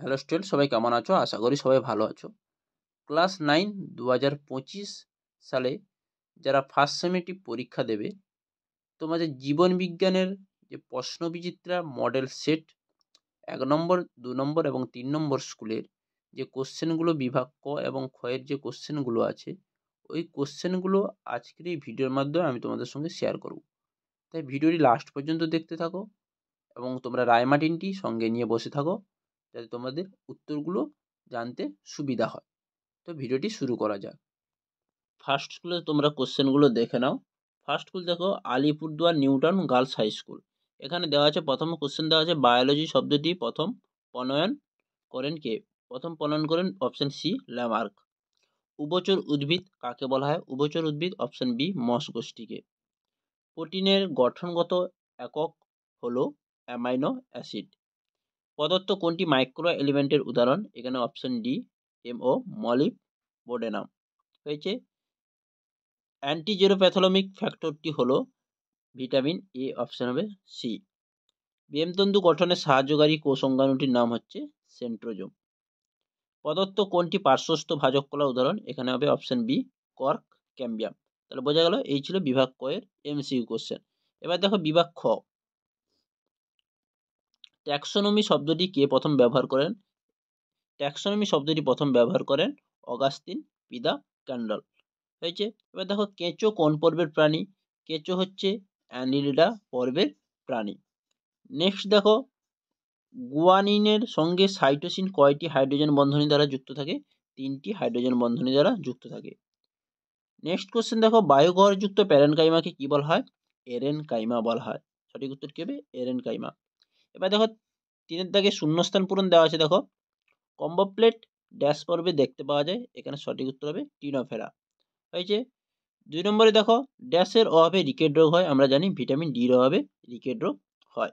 Hello student, সবাই কেমন আছো? আশা করি সবাই ভালো আছো। ক্লাস 9 2025 সালে যারা ফার্স্ট সেমেটিভ পরীক্ষা দেবে, তোমাদের জীবন বিজ্ঞানের যে প্রশ্ন বিচিত্রা মডেল সেট 1 নম্বর, 2 নম্বর এবং 3 নম্বর স্কুলের যে কোশ্চেনগুলো বিভাগ ক এবং খ এর যে কোশ্চেনগুলো আছে, ওই কোশ্চেনগুলো আজকের এই ভিডিওর মাধ্যমে আমি তোমাদের সঙ্গে শেয়ার করব। তাই ভিডিওটি লাস্ট পর্যন্ত দেখতে থাকো এবং তোমরা রায়মার্টিনটি সঙ্গে নিয়ে বসে থাকো, যাতে তোমাদের উত্তরগুলো জানতে সুবিধা হয়। তো ভিডিওটি শুরু করা যাক। ফার্স্ট স্কুলে তোমরা কোশ্চেনগুলো দেখে নাও। ফার্স্ট স্কুল দেখো, Alipurduar New Town girls high school. এখানে দেওয়া আছে, প্রথম কোশ্চেন দেওয়া আছে, বায়োলজি শব্দটি প্রথম প্রণয়ন করেন কে? প্রথম প্রণয়ন করেন অপশন সি ল্যামার্ক। উভচর উদ্ভিদ কাকে বলা হয়? উভচর উদ্ভিদ অপশন বি মস গোষ্ঠীকে। প্রোটিনের গঠনগত একক হলো অ্যামাইনো অ্যাসিড। প্রদত্ত কোনটি মাইক্রো এলিমেন্টের উদাহরণ? এখানে অপশন ডি এমও মলিবডেনাম হয়েছে। অ্যান্টিজেরোপ্যাথোলমিক ফ্যাক্টরটি হলো ভিটামিন এ, অপশন হবে সি। বিএমতন্তু গঠনে সাহায্যকারী কোষ অঙ্গাণুটির নাম হচ্ছে সেন্ট্রোজোম। প্রদত্ত কোনটি পার্শ্বস্থ ভাজক কলা উদাহরণ? এখানে হবে অপশন বি কর্ক ক্যাম্বিয়াম। তাহলে বোঝা গেল, এই ছিল বিভাগ ক এর এমসিকিউ কোশ্চেন। এবার দেখো বিভাগ খ। ট্যাক্সোনমি শব্দটি কে প্রথম ব্যবহার করেন? ট্যাক্সোনমি শব্দটি প্রথম ব্যবহার করেন অগাস্তিন পিদা ক্যান্ডল হয়েছে। এবার দেখো, কেঁচো কোন পর্বের প্রাণী? কেঁচো হচ্ছে অ্যানিলিডা পর্বের প্রাণী। নেক্সট দেখো, গুয়ানিনের সঙ্গে সাইটোসিন কয়টি হাইড্রোজেন বন্ধনী দ্বারা যুক্ত থাকে? 3টি হাইড্রোজেন বন্ধনী দ্বারা যুক্ত থাকে। নেক্সট কোশ্চেন দেখো, বায়ুগহরযুক্ত প্যারেনকাইমাকে কি বলা হয়? এরেনকাইমা বলা হয়। সঠিক উত্তর কি হবে? এরেনকাইমা। এবার দেখো, 3 দাগে শূন্যস্থান পূরণ দেওয়া আছে। দেখো, কম্বোপ্লেট ড্যাশ পর্বে দেখতে পাওয়া যায়। এখানে সঠিক উত্তর হবে টিনোফেরা হয়েছে। 2 নম্বরে দেখো, ড্যাশের অভাবে রিকেট রোগ হয়। আমরা জানি ভিটামিন ডির অভাবে রিকেট রোগ হয়।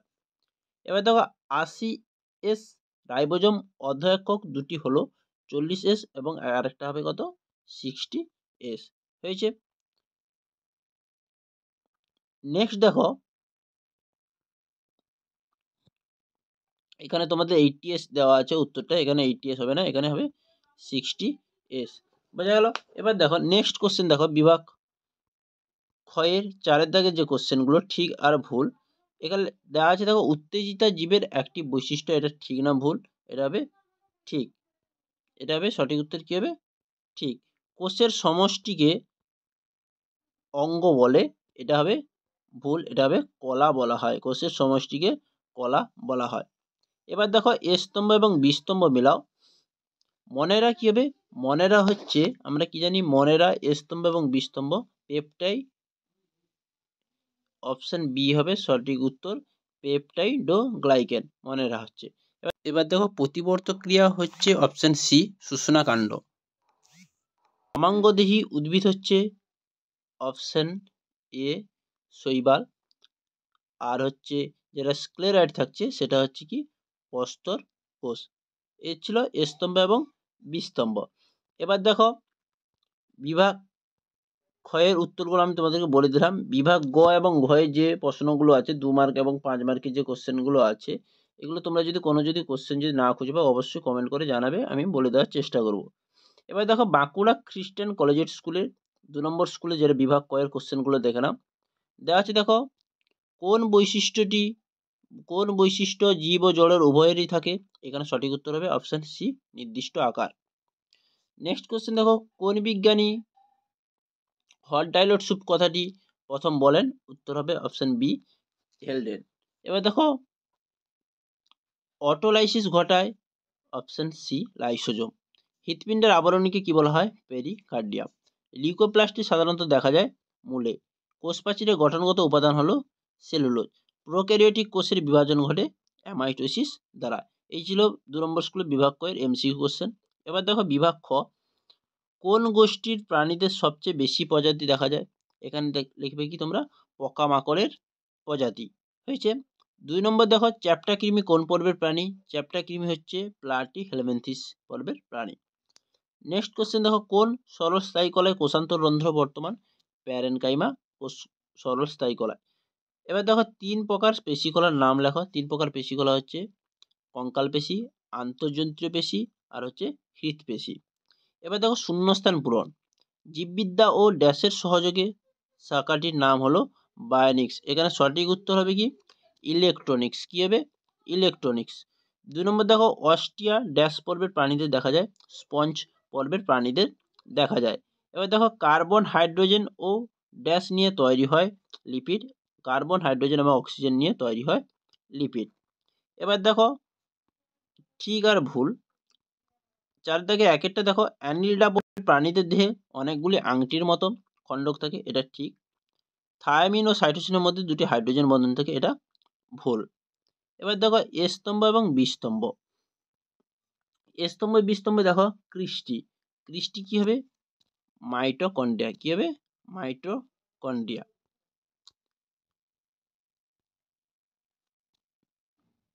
এবার দেখো, 80S রাইবোজোম অর্ধএকক দুটি হলো 40S এবং আরেকটা হবে কত? 60S হয়েছে। নেক্সট দেখো, এখানে তোমাদের 80S দেওয়া আছে উত্তরটা, এখানে 80S হবে না, এখানে হবে 60S। বোঝা গেল। এবার দেখো নেক্সট কোশ্চেন দেখো, বিভাগ ক্ষয়ের 4 দাগের যে কোশ্চেনগুলো ঠিক আর ভুল এখানে দেওয়া আছে। দেখো, উত্তেজিতা জীবের একটি বৈশিষ্ট্য, এটা ঠিক না ভুল? এটা হবে ঠিক। এটা হবে সঠিক উত্তর কি হবে? ঠিক। কোষের সমষ্টিকে অঙ্গ বলে, এটা হবে ভুল, এটা হবে কলা বলা হয়। কোষের সমষ্টিকে কলা বলা হয়। এবার দেখো, এ স্তম্ভ এবং বি স্তম্ভ মেলাও। মনেরা কি হবে? মনেরা হচ্ছে, আমরা কি জানি, মনেরা এ স্তম্ভ এবং বি স্তম্ভ পেপটাইড, অপশন বি হবে সঠিক উত্তর, পেপটাইডোগ্লাইকেন মনেরা হচ্ছে। এবার দেখো, প্রতিবর্তক ক্রিয়া হচ্ছে অপশন সি শুষ্ণাকাণ্ড। অমাঙ্গদেহী উদ্ভিদ হচ্ছে অপশন এ শৈবাল। আর হচ্ছে যেটা স্ক্লেরাইড থাকছে সেটা হচ্ছে কি প্রস্তর কোষ। এ ছিল স্তম্ভ এবং বিস্তম্ভ। এবার দেখো, বিভাগ ক্ষয়ের উত্তরগুলো আমি তোমাদেরকে বলে দিলাম। বিভাগ গ এবং ঘয়ে যে প্রশ্নগুলো আছে 2 মার্ক এবং 5 মার্কের যে কোশ্চেনগুলো আছে, এগুলো তোমরা যদি কোনো কোশ্চেন যদি না খুঁজে পাও অবশ্যই কমেন্ট করে জানাবে, আমি বলে দেওয়ার চেষ্টা করব। এবার দেখো, বাঁকুড়া খ্রিস্টান কলেজিয়েট স্কুলের 2 নম্বর স্কুলে যেটা বিভাগ ক এর কোশ্চেনগুলো দেখে নাও। দেওয়া আছে দেখো, কোন বৈশিষ্ট্য জীব ও জড়ের উভয়েরই থাকে? এখানে সঠিক উত্তর হবে অপশন সি নির্দিষ্ট আকার। নেক্সট কোশ্চেন দেখো, কোন বিজ্ঞানী হট ডাইলট স্যুপ কথাটি প্রথম বলেন? উত্তর হবে অপশন বি হেলডেন। এবার দেখো, অটোলাইসিস ঘটায় অপশন সি লাইসোজোম। হৃৎপিণ্ডের আবরণীকে কি বলা হয়? পেরিকার্ডিয়াম। লিউকোপ্লাস্টটি সাধারণত দেখা যায় মূলে। কোষ প্রাচীরের গঠনগত উপাদান হলো সেলুলোজ। প্রোক্যারিওটিক কোষের বিভাজন ঘটে অ্যামাইটোসিস দ্বারা। এই ছিল 2 নম্বর স্কুলের বিভাগ ক এর এমসিকিউ কোশ্চেন। এবার দেখো বিভাগ খ, কোন গোষ্ঠীর প্রাণীদের সবচেয়ে বেশি প্রজাতি দেখা যায়? এখানে লিখবে কি তোমরা? পোকামাকড়ের প্রজাতি হয়েছে। 2 নম্বর দেখো, চ্যাপ্টা কৃমি কোন পর্বের প্রাণী? চ্যাপ্টা কৃমি হচ্ছে প্লাটি হেলমেন্থিস পর্বের প্রাণী। নেক্সট কোশ্চেন দেখো, কোন সরল স্থায়ী কলায় কোষান্তর রন্ধ্র বর্তমান? প্যারেনকাইমা সরল স্থায়ী কলায়। এবার দেখো, 3 প্রকার পেশি কলার নাম লেখো। 3 প্রকার পেশি কলা হচ্ছে কঙ্কাল পেশি, আন্তঃজন্ত্রীয় পেশি আর হচ্ছে হৃৎপেশি। এবার দেখো শূন্যস্থান পূরণ। জীববিদ্যা ও ড্যাশের সহযোগে শাখাটির নাম হলো বায়োনিক্স। এখানে সঠিক উত্তর হবে কি ইলেকট্রনিক্স। কি হবে ইলেকট্রনিক্স। 2 নম্বর দেখো অস্ট্রিয়া ড্যাশ পর্বের প্রাণীদের দেখা যায়, স্পঞ্জ পর্বের প্রাণীদের দেখা যায়। এবার দেখো কার্বন হাইড্রোজেন ও ড্যাশ নিয়ে তৈরি হয় লিপিড। কার্বন হাইড্রোজেন এবং অক্সিজেন নিয়ে তৈরি হয় লিপিড। এবার দেখো ঠিক আর ভুল। 4 দাগে একেরটা দেখো অ্যানিলিডা প্রাণীদের দেহে অনেকগুলি আংটির মতো খণ্ডক থাকে, এটা ঠিক। থায়ামিন ও সাইটোসিনের মধ্যে 2টি হাইড্রোজেন বন্ধন থাকে, এটা ভুল। এবার দেখো এ স্তম্ভ এবং বি স্তম্ভ। এ স্তম্ভ বি স্তম্ভে দেখো ক্রিস্টি। ক্রিস্টি কি হবে মাইটোকন্ড্রিয়া। কি হবে মাইটোকন্ড্রিয়া।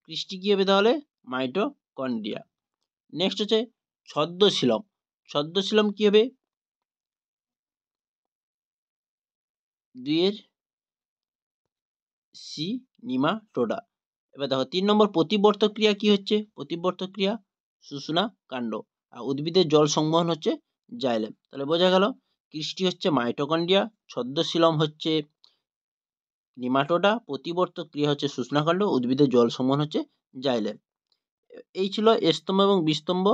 ক্রিস্টি কি হবে তাহলে মাইটোকন্ড্রিয়া। নেক্সট হচ্ছে ছদ্মশিলম। ছদ্মশিলম কি হবে 2 সি নিমাটোডা। এবার দেখো 3 নম্বর প্রতিবর্ত ক্রিয়া কি হচ্ছে, প্রতিবর্ত ক্রিয়া শুষ্না কাণ্ড আর উদ্ভিদের জল সংবহন হচ্ছে জাইলেম। তাহলে বোঝা গেল ক্রিস্টি হচ্ছে মাইটোকন্ড্রিয়া, ছদ্মশিলম হচ্ছে নিমাটোডা, প্রতিবর্ত ক্রিয়া হচ্ছে শুষ্নাকাণ্ড, উদ্ভিদের জল সংবহন হচ্ছে জাইলেম। এই ছিল স্তম্ভ এবং বিস্তম্ভ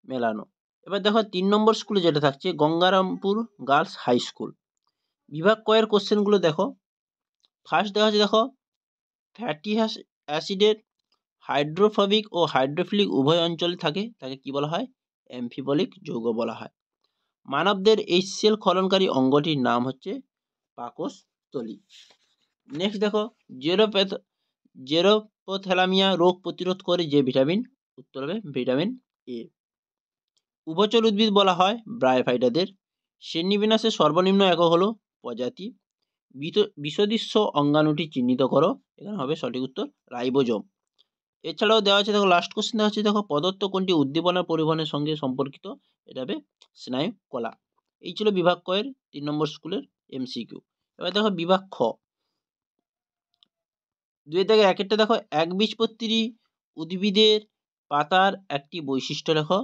মেলানো। এবার দেখো 3 নম্বর স্কুলে যেটা থাকছে গঙ্গারামপুর গার্লস হাই স্কুল। বিভাগ কয়ের কোশ্চেনগুলো দেখো। ফার্স্ট দেখা হচ্ছে দেখো ফ্যাটি অ্যাসিডের হাইড্রোফোবিক ও হাইড্রোফিলিক উভয় অঞ্চলে থাকে, তাকে কি বলা হয় অ্যামফিবলিক যৌগ বলা হয়। মানবদের HCl ক্ষরণকারী অঙ্গটির নাম হচ্ছে পাকস্থলী। নেক্সট দেখো জেরোপথ্যালামিয়া রোগ প্রতিরোধ করে যে ভিটামিন, উত্তর হবে ভিটামিন এ। উভচর উদ্ভিদ বলা হয় ব্রায়োফাইটাদের। শ্রেণীবিন্যাসের সর্বনিম্ন একক হলো প্রজাতি। বিষদৃশ্য অঙ্গাণুটি চিহ্নিত করো, এখানে হবে সঠিক উত্তর রাইবোজোম। এছাড়াও দেওয়া আছে দেখো লাস্ট কোশ্চেন দেওয়া আছে দেখো পদার্থ কোনটি উদ্দীপনা পরিবহনের সঙ্গে সম্পর্কিত, এটা হবে স্নায়ু কলা। এই ছিল বিভাগ ক এর 3 নম্বর স্কুলের MCQ। এবার দেখো বিভাগ খ। 2 থেকে 1 দেখো একবীজপত্রী উদ্ভিদের পাতার একটি বৈশিষ্ট্য লেখো,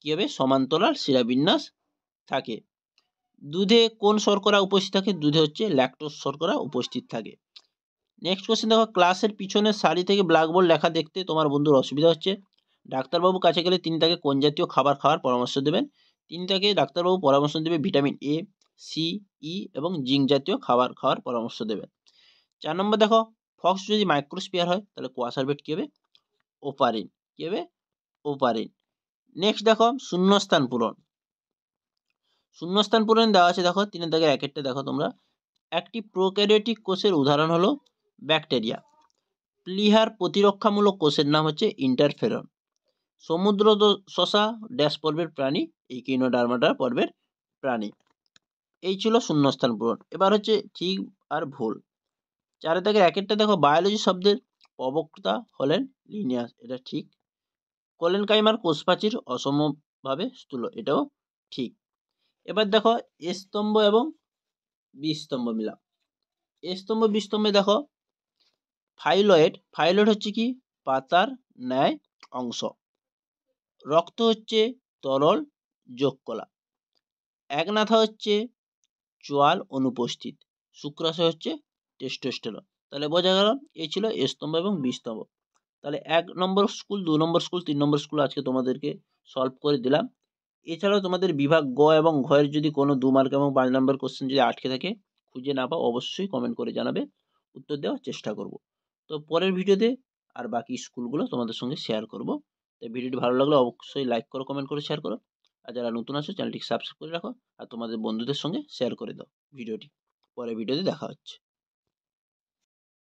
কি হবে সমান্তরাল শিরাবিন্যাস থাকে। দুধে কোন শর্করা উপস্থিত থাকে, দুধে হচ্ছে ল্যাকটোজ শর্করা উপস্থিত থাকে। নেক্সট কোশ্চেন দেখো ক্লাসের পিছনের সারি থেকে ব্ল্যাকবোর্ড লেখা দেখতে তোমার বন্ধুর অসুবিধা হচ্ছে, ডাক্তারবাবু কাছে গেলে তিনি তাকে কোন জাতীয় খাবার খাওয়ার পরামর্শ দেবেন, তিনি তাকে ডাক্তারবাবু পরামর্শ দেবে ভিটামিন A, C, E এবং জিঙ্ক জাতীয় খাবার খাওয়ার পরামর্শ দেবেন। 4 নম্বর দেখো ফক্স যদি মাইক্রোস্পিয়ার হয় তাহলে কোয়াসারবেট কি হবে ওপারিন। কি হবে ওপারিন। নেক্সট দেখো শূন্যস্থান পূরণ। শূন্যস্থান পূরণ দেওয়া আছে দেখো 3 দাগে 1 দেখো তোমরা। একটি প্রোক্যারিওটিক কোষের উদাহরণ হলো ব্যাকটেরিয়া। প্লিহার প্রতিরক্ষামূলক কোষের নাম হচ্ছে ইন্টারফেরন। সমুদ্র শসা ড্যাশ পর্বের প্রাণী, ইকিনোডার্মাটা পর্বের প্রাণী। এই ছিল শূন্যস্থান পূরণ। এবার হচ্ছে ঠিক আর ভুল। 4 থেকে 1 দেখো বায়োলজি শব্দের প্রবক্তা হলেন লিনিয়াস, এটা ঠিক। কোলেনকাইমার কোষপ্রাচীর অসমভাবে স্থূল, এটাও ঠিক। এবার দেখো স্তম্ভ এবং বিস্তম্ভ মিলা। স্তম্ভ বিস্তম্ভে দেখো ফাইলয়েড। ফাইলয়েড হচ্ছে কি পাতার ন্যায় অংশ। রক্ত হচ্ছে তরল যোগকলা। একনাথা হচ্ছে চোয়াল অনুপস্থিত। শুক্রাশয় হচ্ছে টেস্টোস্টেরন। তাহলে বোঝা গেল এই ছিল স্তম্ভ এবং বিস্তম্ভ। তাহলে 1 নম্বর স্কুল, 2 নম্বর স্কুল, 3 নম্বর স্কুল আজকে তোমাদেরকে সলভ করে দিলাম। এছাড়াও তোমাদের বিভাগ গ এবং ঘ এর যদি কোনো 2 মার্ক এবং 5 নম্বর কোশ্চেন যদি আটকে থাকে, খুঁজে না পাও, অবশ্যই কমেন্ট করে জানাবে, উত্তর দেওয়ার চেষ্টা করব। তো পরের ভিডিওতে আর বাকি স্কুলগুলো তোমাদের সঙ্গে শেয়ার করব। তাই ভিডিওটি ভালো লাগলে অবশ্যই লাইক করো, কমেন্ট করে শেয়ার করো। আর যারা নতুন আছো চ্যানেলটিকে সাবস্ক্রাইব করে রাখো আর তোমাদের বন্ধুদের সঙ্গে শেয়ার করে দাও ভিডিওটি। পরের ভিডিওতে দেখা হচ্ছে।